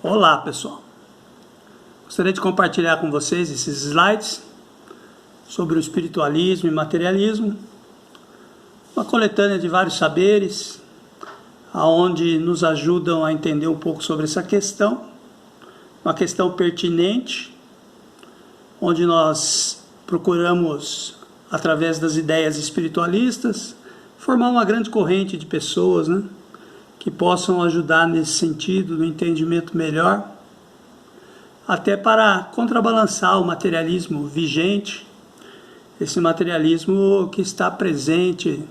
Olá pessoal, gostaria de compartilhar com vocês esses slides sobre o espiritualismo e materialismo, uma coletânea de vários saberes, aonde nos ajudam a entender um pouco sobre essa questão, uma questão pertinente, onde nós procuramos, através das ideias espiritualistas, formar uma grande corrente de pessoas, que possam ajudar nesse sentido, no entendimento melhor, até para contrabalançar o materialismo vigente, esse materialismo que está presente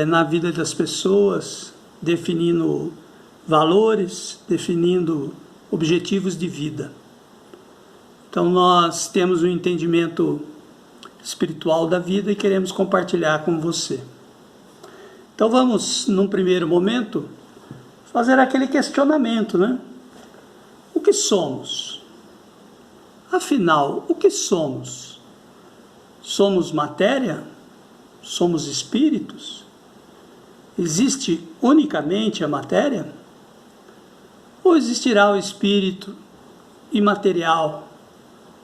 na vida das pessoas, definindo valores, definindo objetivos de vida. Então nós temos um entendimento espiritual da vida e queremos compartilhar com você. Então vamos, num primeiro momento, fazer aquele questionamento, O que somos? Afinal, o que somos? Somos matéria? Somos espíritos? Existe unicamente a matéria? Ou existirá o espírito imaterial,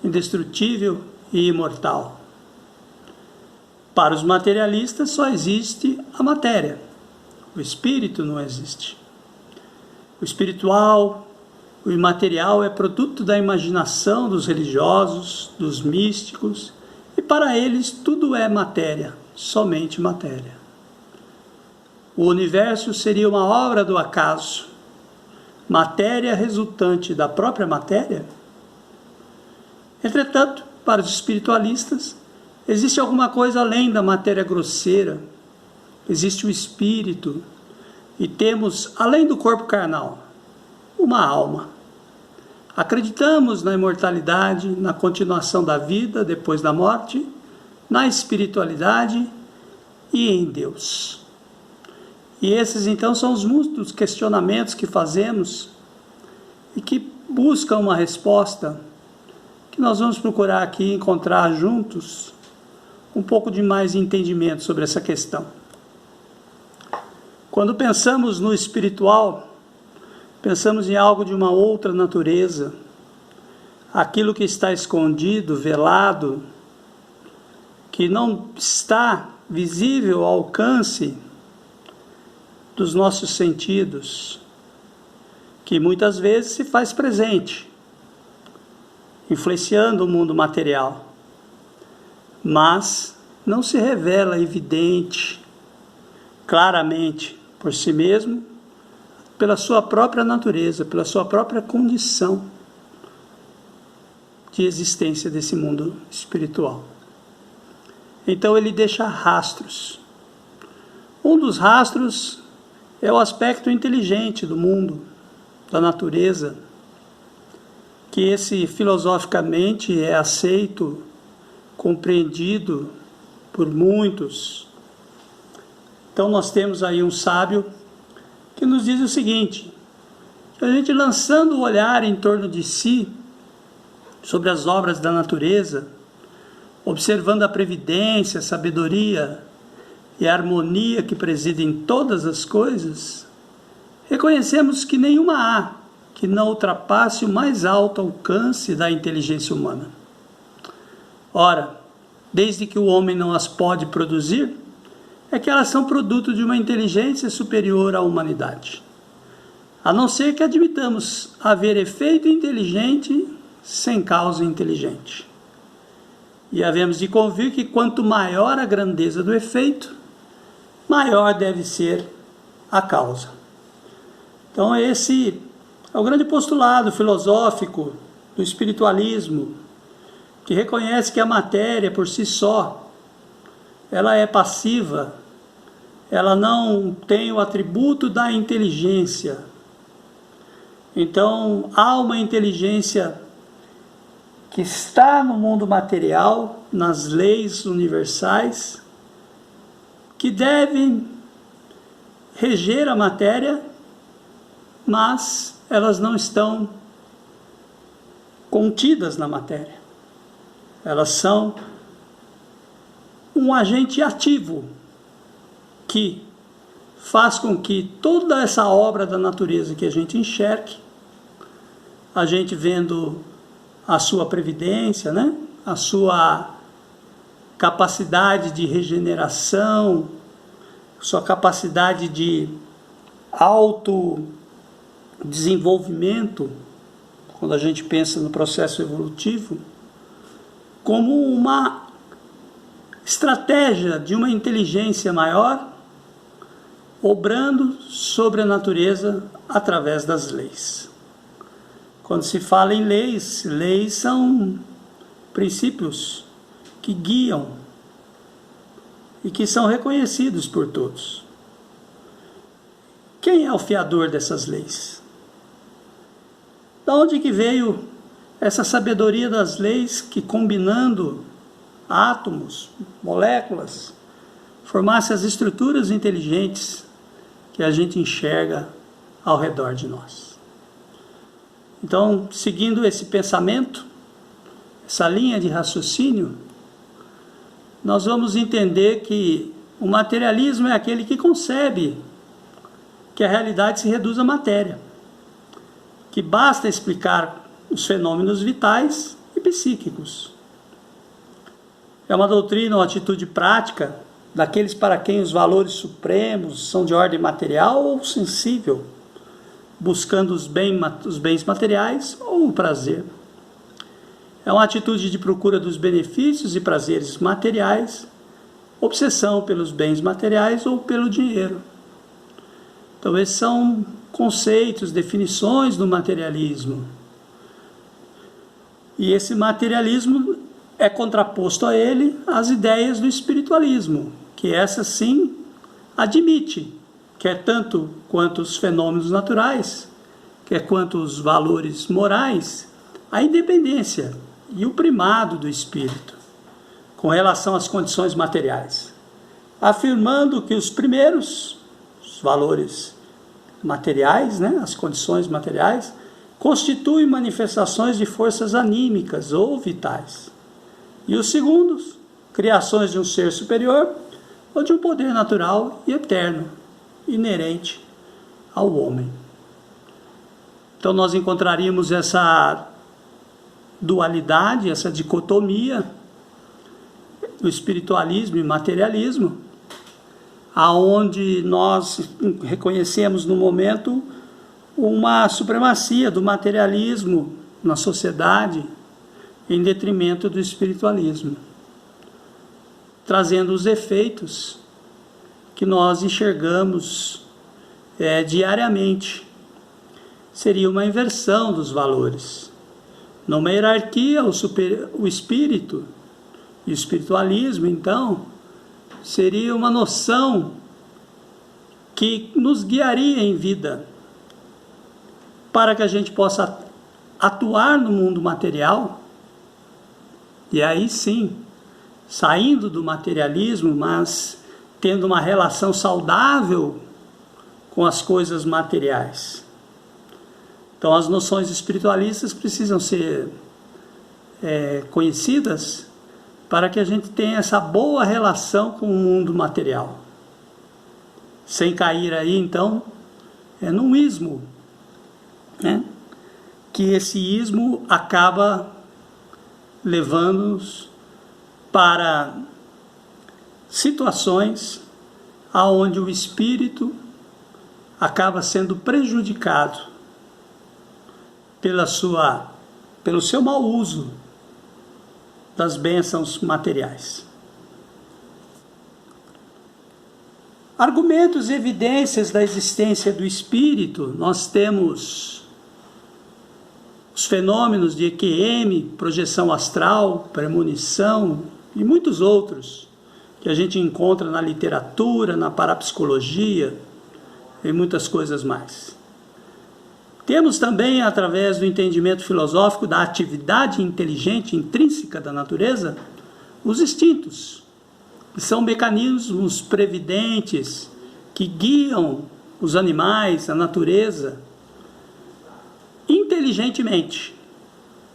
indestrutível e imortal? Para os materialistas só existe a matéria, o espírito não existe. O espiritual, o imaterial é produto da imaginação dos religiosos, dos místicos, e para eles tudo é matéria, somente matéria. O universo seria uma obra do acaso, matéria resultante da própria matéria? Entretanto, para os espiritualistas, existe alguma coisa além da matéria grosseira, existe o espírito, e temos, além do corpo carnal, uma alma. Acreditamos na imortalidade, na continuação da vida depois da morte, na espiritualidade e em Deus. E esses então são os muitos questionamentos que fazemos e que buscam uma resposta que nós vamos procurar aqui encontrar juntos um pouco de mais entendimento sobre essa questão. Quando pensamos no espiritual, pensamos em algo de uma outra natureza, aquilo que está escondido, velado, que não está visível ao alcance dos nossos sentidos, que muitas vezes se faz presente, influenciando o mundo material, mas não se revela evidente, claramente por si mesmo, pela sua própria natureza, pela sua própria condição de existência desse mundo espiritual. Então ele deixa rastros. Um dos rastros é o aspecto inteligente do mundo, da natureza, que esse filosoficamente é aceito, compreendido por muitos. Então nós temos aí um sábio que nos diz o seguinte, que a gente lançando o olhar em torno de si, sobre as obras da natureza, observando a previdência, a sabedoria e a harmonia que preside em todas as coisas, reconhecemos que nenhuma há que não ultrapasse o mais alto alcance da inteligência humana. Ora, desde que o homem não as pode produzir, é que elas são produto de uma inteligência superior à humanidade. A não ser que admitamos haver efeito inteligente sem causa inteligente. E havemos de convir que quanto maior a grandeza do efeito, maior deve ser a causa. Então esse é o grande postulado filosófico do espiritualismo, que reconhece que a matéria por si só, ela é passiva, ela não tem o atributo da inteligência. Então há uma inteligência que está no mundo material, nas leis universais, que devem reger a matéria, mas elas não estão contidas na matéria. Elas são um agente ativo que faz com que toda essa obra da natureza que a gente enxergue a gente vendo a sua previdência, né? A sua capacidade de regeneração, sua capacidade de autodesenvolvimento, quando a gente pensa no processo evolutivo, como uma estratégia de uma inteligência maior, obrando sobre a natureza através das leis. Quando se fala em leis, leis são princípios que guiam e que são reconhecidos por todos. Quem é o fiador dessas leis? Da onde que veio essa sabedoria das leis que, combinando átomos, moléculas, formasse as estruturas inteligentes que a gente enxerga ao redor de nós? Então, seguindo esse pensamento, essa linha de raciocínio, nós vamos entender que o materialismo é aquele que concebe que a realidade se reduz à matéria, que basta explicar os fenômenos vitais e psíquicos. É uma doutrina ou atitude prática daqueles para quem os valores supremos são de ordem material ou sensível, buscando os bens materiais ou o prazer. É uma atitude de procura dos benefícios e prazeres materiais, obsessão pelos bens materiais ou pelo dinheiro. Então, esses são conceitos, definições do materialismo. E esse materialismo é contraposto a ele às ideias do espiritualismo, que essa sim admite, quer tanto quanto os fenômenos naturais, quer quanto os valores morais, a independência e o primado do espírito com relação às condições materiais, afirmando que os primeiros, os valores materiais, né, as condições materiais, constituem manifestações de forças anímicas ou vitais, e os segundos, criações de um ser superior ou de um poder natural e eterno, inerente ao homem. Então nós encontraríamos essa dualidade, essa dicotomia do espiritualismo e materialismo, aonde nós reconhecemos no momento uma supremacia do materialismo na sociedade em detrimento do espiritualismo, trazendo os efeitos que nós enxergamos diariamente. Seria uma inversão dos valores. Numa hierarquia, o espírito e o espiritualismo, então, seria uma noção que nos guiaria em vida para que a gente possa atuar no mundo material, e aí sim, saindo do materialismo, mas tendo uma relação saudável com as coisas materiais. Então as noções espiritualistas precisam ser conhecidas para que a gente tenha essa boa relação com o mundo material, sem cair aí então num ismo, né? Que esse ismo acaba levando-nos para situações aonde o espírito acaba sendo prejudicado pelo seu mau uso das bênçãos materiais. Argumentos e evidências da existência do espírito, nós temos os fenômenos de EQM, projeção astral, premonição e muitos outros que a gente encontra na literatura, na parapsicologia e muitas coisas mais. Temos também, através do entendimento filosófico da atividade inteligente intrínseca da natureza, os instintos, que são mecanismos previdentes que guiam os animais, a natureza, inteligentemente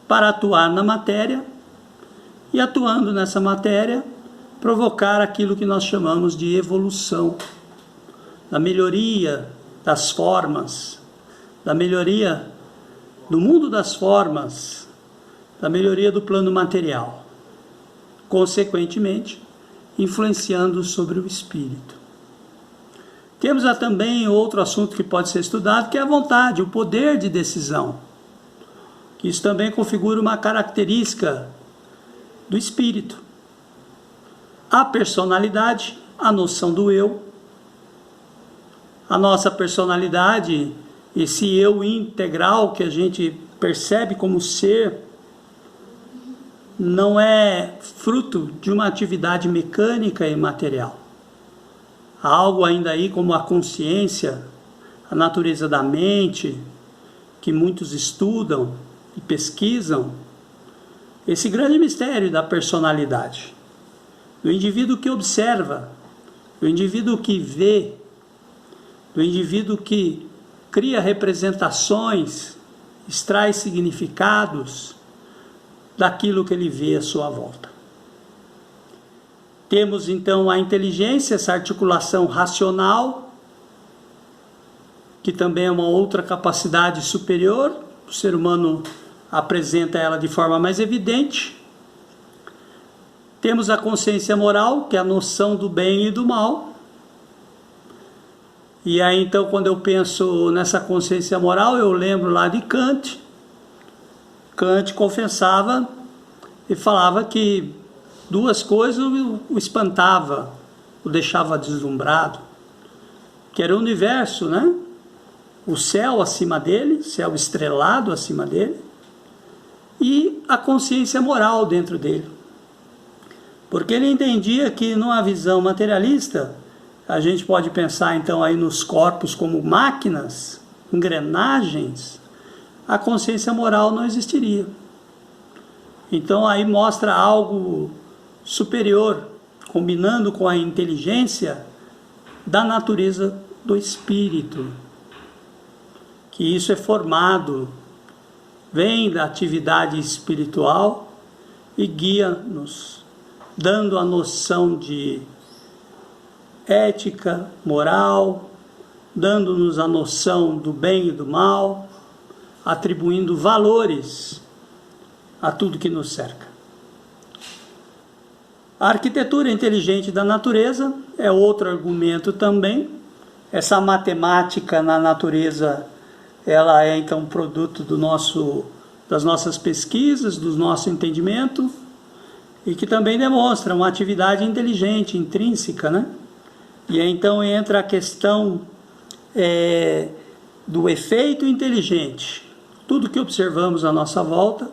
para atuar na matéria e, atuando nessa matéria, provocar aquilo que nós chamamos de evolução, da melhoria das formas, da melhoria do mundo das formas, da melhoria do plano material, consequentemente, influenciando sobre o espírito. Temos também outro assunto que pode ser estudado, que é a vontade, o poder de decisão, que isso também configura uma característica do espírito. A personalidade, a noção do eu, a nossa personalidade, esse eu integral que a gente percebe como ser, não é fruto de uma atividade mecânica e material. Há algo ainda aí como a consciência, a natureza da mente, que muitos estudam e pesquisam, esse grande mistério da personalidade, do indivíduo que observa, do indivíduo que vê, do indivíduo que cria representações, extrai significados daquilo que ele vê à sua volta. Temos então a inteligência, essa articulação racional, que também é uma outra capacidade superior, o ser humano apresenta ela de forma mais evidente. Temos a consciência moral, que é a noção do bem e do mal. E aí então, quando eu penso nessa consciência moral, eu lembro lá de Kant. Kant confessava e falava que duas coisas o espantava, o deixava deslumbrado, que era o universo, né? O céu acima dele, céu estrelado acima dele, e a consciência moral dentro dele. Porque ele entendia que numa visão materialista, a gente pode pensar então aí nos corpos como máquinas, engrenagens, a consciência moral não existiria. Então aí mostra algo superior, combinando com a inteligência da natureza do espírito, que isso é formado, vem da atividade espiritual e guia-nos, dando a noção de ética, moral, dando-nos a noção do bem e do mal, atribuindo valores a tudo que nos cerca. A arquitetura inteligente da natureza é outro argumento também. Essa matemática na natureza, ela é então produto das nossas pesquisas, do nosso entendimento, e que também demonstra uma atividade inteligente, intrínseca, né? E aí então entra a questão do efeito inteligente. Tudo que observamos à nossa volta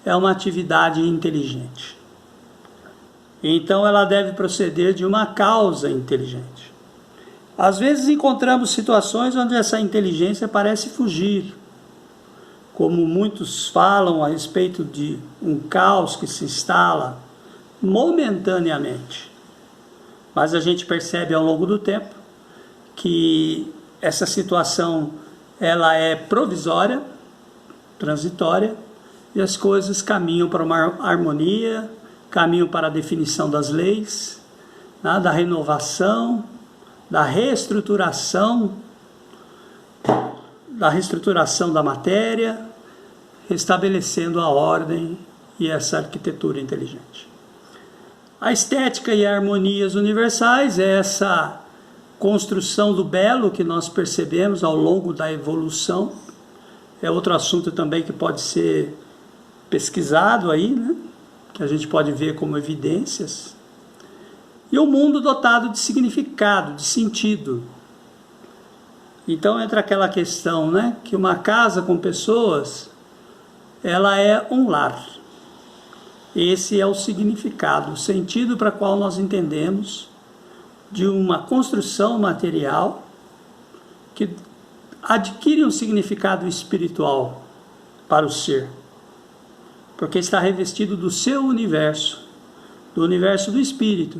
é uma atividade inteligente. Então ela deve proceder de uma causa inteligente. Às vezes encontramos situações onde essa inteligência parece fugir, como muitos falam a respeito de um caos que se instala momentaneamente. Mas a gente percebe ao longo do tempo que essa situação ela é provisória, transitória, e as coisas caminham para uma harmonia, caminham para a definição das leis, né, da renovação, da reestruturação da matéria, restabelecendo a ordem e essa arquitetura inteligente. A estética e harmonias universais é essa construção do belo que nós percebemos ao longo da evolução. É outro assunto também que pode ser pesquisado aí, né? Que a gente pode ver como evidências. E o mundo dotado de significado, de sentido. Então entra aquela questão, né? Que uma casa com pessoas, ela é um lar. Esse é o significado, o sentido para o qual nós entendemos de uma construção material que adquire um significado espiritual para o ser, porque está revestido do seu universo, do universo do espírito,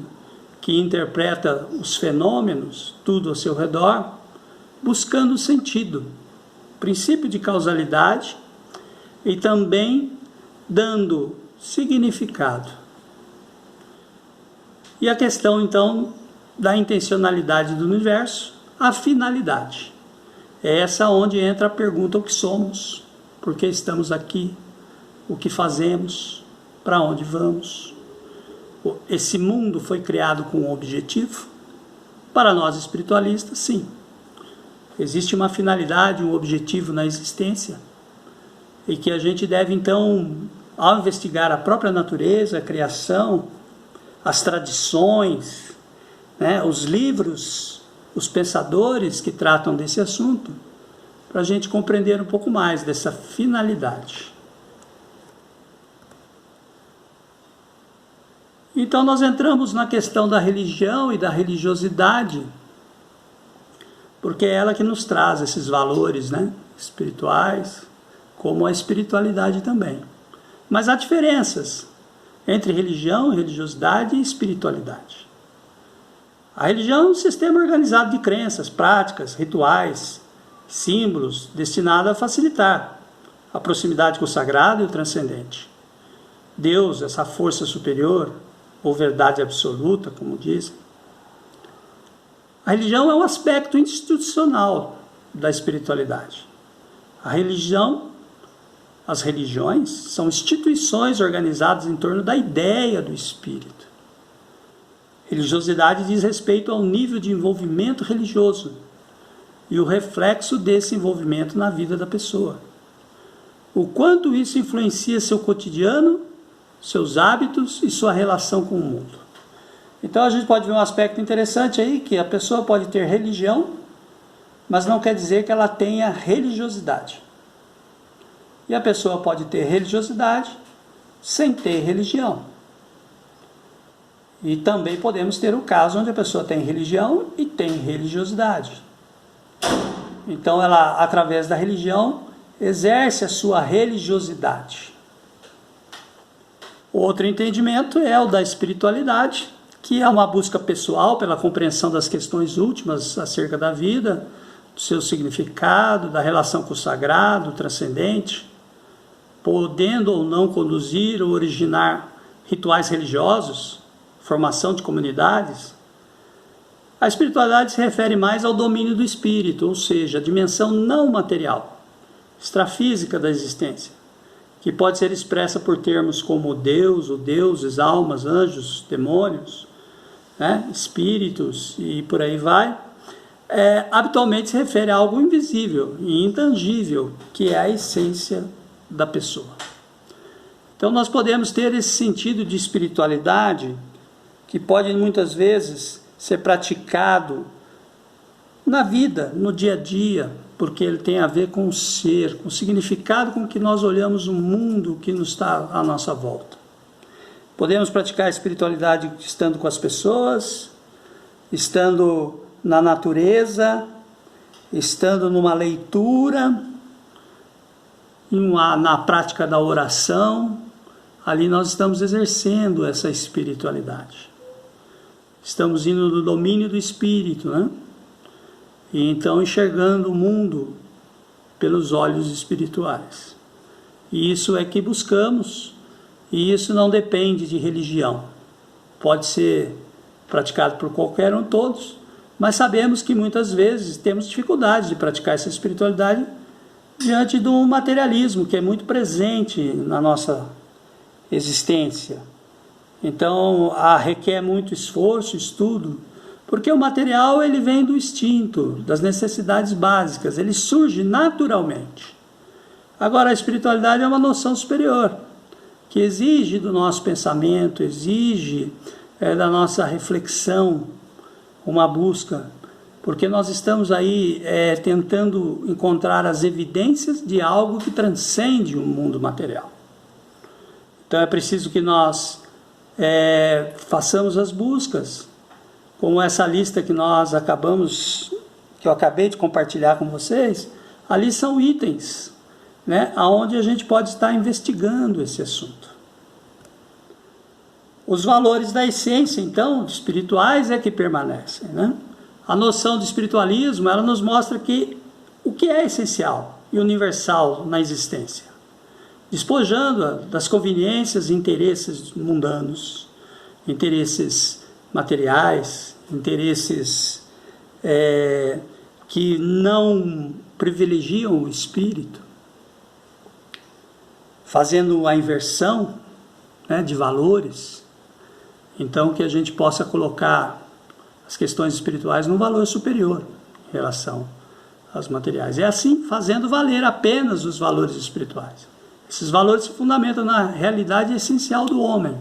que interpreta os fenômenos, tudo ao seu redor, buscando sentido, princípio de causalidade e também dando significado. E a questão então da intencionalidade do universo, a finalidade. É essa onde entra a pergunta: o que somos? por que estamos aqui, o que fazemos, para onde vamos. Esse mundo foi criado com um objetivo? Para nós espiritualistas, sim. Existe uma finalidade, um objetivo na existência, e que a gente deve, então, ao investigar a própria natureza, a criação, as tradições, né, os livros, os pensadores que tratam desse assunto, para a gente compreender um pouco mais dessa finalidade. Então nós entramos na questão da religião e da religiosidade, porque é ela que nos traz esses valores, né, espirituais, como a espiritualidade também. Mas há diferenças entre religião, religiosidade e espiritualidade. A religião é um sistema organizado de crenças, práticas, rituais, símbolos, destinado a facilitar a proximidade com o sagrado e o transcendente. Deus, essa força superior, ou verdade absoluta, como dizem. A religião é um aspecto institucional da espiritualidade. A religião, as religiões, são instituições organizadas em torno da ideia do espírito. Religiosidade diz respeito ao nível de envolvimento religioso e o reflexo desse envolvimento na vida da pessoa. O quanto isso influencia seu cotidiano, seus hábitos e sua relação com o mundo. Então a gente pode ver um aspecto interessante aí, que a pessoa pode ter religião, mas não quer dizer que ela tenha religiosidade. E a pessoa pode ter religiosidade sem ter religião. E também podemos ter o caso onde a pessoa tem religião e tem religiosidade. Então ela, através da religião, exerce a sua religiosidade. Outro entendimento é o da espiritualidade, que é uma busca pessoal pela compreensão das questões últimas acerca da vida, do seu significado, da relação com o sagrado, o transcendente, podendo ou não conduzir ou originar rituais religiosos, formação de comunidades. A espiritualidade se refere mais ao domínio do espírito, ou seja, a dimensão não material, extrafísica da existência, que pode ser expressa por termos como Deus, ou deuses, almas, anjos, demônios, né, espíritos e por aí vai. Habitualmente se refere a algo invisível e intangível, que é a essência da pessoa. Então nós podemos ter esse sentido de espiritualidade que pode muitas vezes ser praticado na vida, no dia a dia, porque ele tem a ver com o ser, com o significado com que nós olhamos o mundo que nos está à nossa volta. Podemos praticar a espiritualidade estando com as pessoas, estando na natureza, estando numa leitura, na prática da oração. Ali nós estamos exercendo essa espiritualidade. Estamos indo no domínio do espírito, né? E então enxergando o mundo pelos olhos espirituais. E isso é que buscamos, e isso não depende de religião. Pode ser praticado por qualquer um, todos, mas sabemos que muitas vezes temos dificuldade de praticar essa espiritualidade diante do materialismo, que é muito presente na nossa existência. Então, requer muito esforço, estudo, porque o material ele vem do instinto, das necessidades básicas, ele surge naturalmente. Agora, a espiritualidade é uma noção superior, que exige do nosso pensamento, exige da nossa reflexão, uma busca, porque nós estamos aí tentando encontrar as evidências de algo que transcende o mundo material. Então é preciso que nós façamos as buscas, como essa lista que eu acabei de compartilhar com vocês. Ali são itens, né, onde a gente pode estar investigando esse assunto. Os valores da essência, então, espirituais é que permanecem, né? A noção de espiritualismo, ela nos mostra o que é essencial e universal na existência, despojando-a das conveniências e interesses mundanos, interesses materiais, interesses que não privilegiam o espírito. fazendo a inversão, né, de valores, então que a gente possa colocar as questões espirituais num valor superior em relação aos materiais. É assim, fazendo valer apenas os valores espirituais. Esses valores se fundamentam na realidade essencial do homem,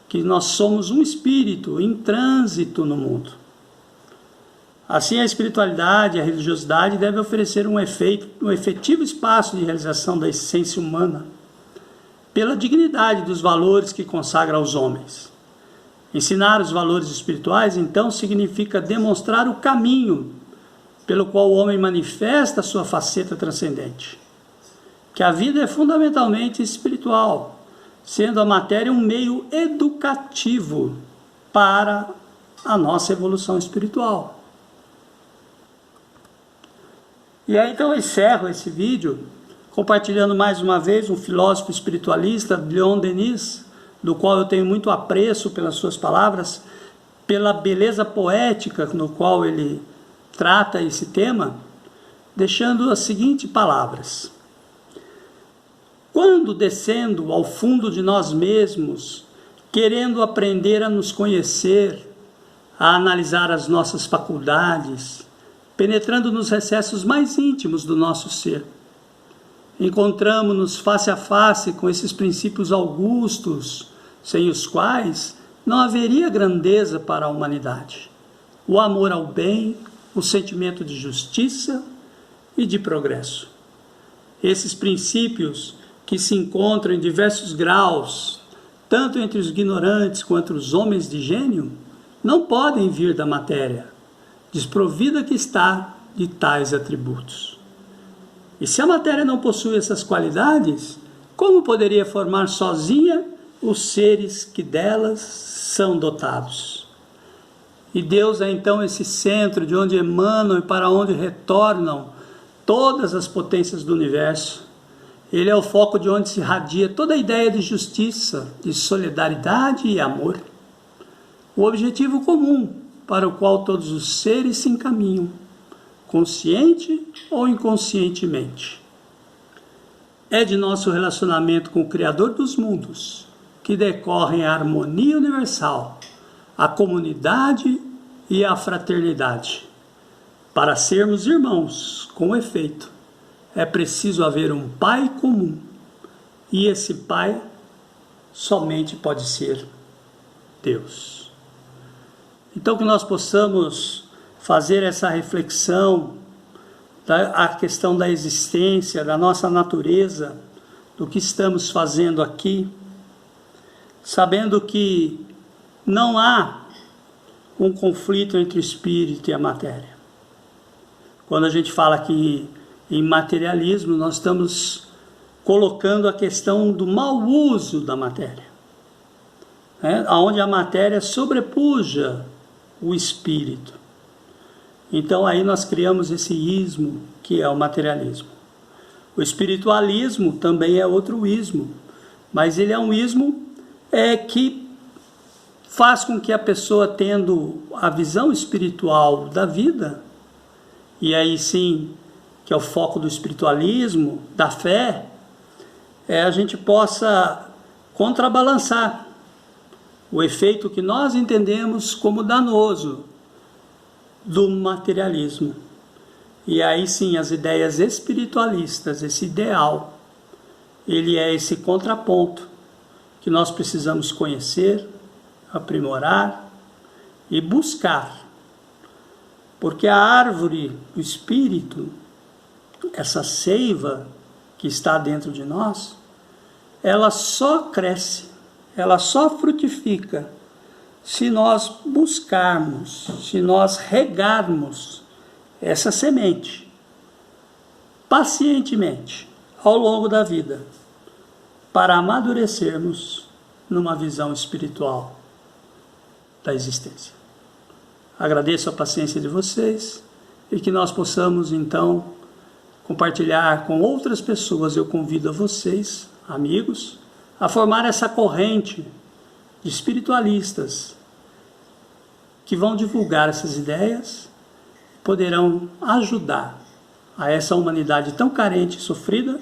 que nós somos um espírito em trânsito no mundo. Assim, a espiritualidade e a religiosidade devem oferecer um efetivo espaço de realização da essência humana, pela dignidade dos valores que consagra aos homens. Ensinar os valores espirituais, então, significa demonstrar o caminho pelo qual o homem manifesta a sua faceta transcendente. Que a vida é fundamentalmente espiritual, sendo a matéria um meio educativo para a nossa evolução espiritual. E aí então eu encerro esse vídeo compartilhando mais uma vez um filósofo espiritualista, Leon Denis, do qual eu tenho muito apreço pelas suas palavras, pela beleza poética no qual ele trata esse tema, deixando as seguintes palavras: quando descendo ao fundo de nós mesmos, querendo aprender a nos conhecer, a analisar as nossas faculdades, penetrando nos recessos mais íntimos do nosso ser, encontramo-nos face a face com esses princípios augustos, sem os quais não haveria grandeza para a humanidade: o amor ao bem, o sentimento de justiça e de progresso. Esses princípios, que se encontram em diversos graus, tanto entre os ignorantes quanto os homens de gênio, não podem vir da matéria, desprovida que está de tais atributos. E se a matéria não possui essas qualidades, como poderia formar sozinha os seres que delas são dotados? E Deus é então esse centro de onde emanam e para onde retornam todas as potências do universo. Ele é o foco de onde se irradia toda a ideia de justiça, de solidariedade e amor. O objetivo comum para o qual todos os seres se encaminham, consciente ou inconscientemente. É de nosso relacionamento com o Criador dos mundos que decorrem a harmonia universal, a comunidade e a fraternidade. Para sermos irmãos, com efeito, é preciso haver um Pai comum, e esse Pai somente pode ser Deus. Então que nós possamos fazer essa reflexão da questão da existência, da nossa natureza, do que estamos fazendo aqui, sabendo que não há um conflito entre o espírito e a matéria. Quando a gente fala aqui em materialismo, nós estamos colocando a questão do mau uso da matéria, onde a matéria sobrepuja o espírito. Então aí nós criamos esse ismo que é o materialismo. O espiritualismo também é outro ismo, mas ele é um ismo que faz com que a pessoa, tendo a visão espiritual da vida, e aí sim, que é o foco do espiritualismo, da fé, a gente possa contrabalançar o efeito que nós entendemos como danoso do materialismo. E aí sim, as ideias espiritualistas, esse ideal, ele é esse contraponto que nós precisamos conhecer, aprimorar e buscar. Porque a árvore, o espírito, essa seiva que está dentro de nós, ela só cresce, ela só frutifica se nós buscarmos, se nós regarmos essa semente pacientemente ao longo da vida, para amadurecermos numa visão espiritual da existência. Agradeço a paciência de vocês e que nós possamos então compartilhar com outras pessoas. Eu convido a vocês, amigos, a formar essa corrente de espiritualistas que vão divulgar essas ideias, poderão ajudar a essa humanidade tão carente e sofrida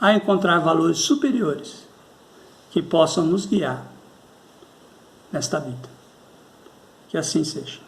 a encontrar valores superiores que possam nos guiar nesta vida. Que assim seja.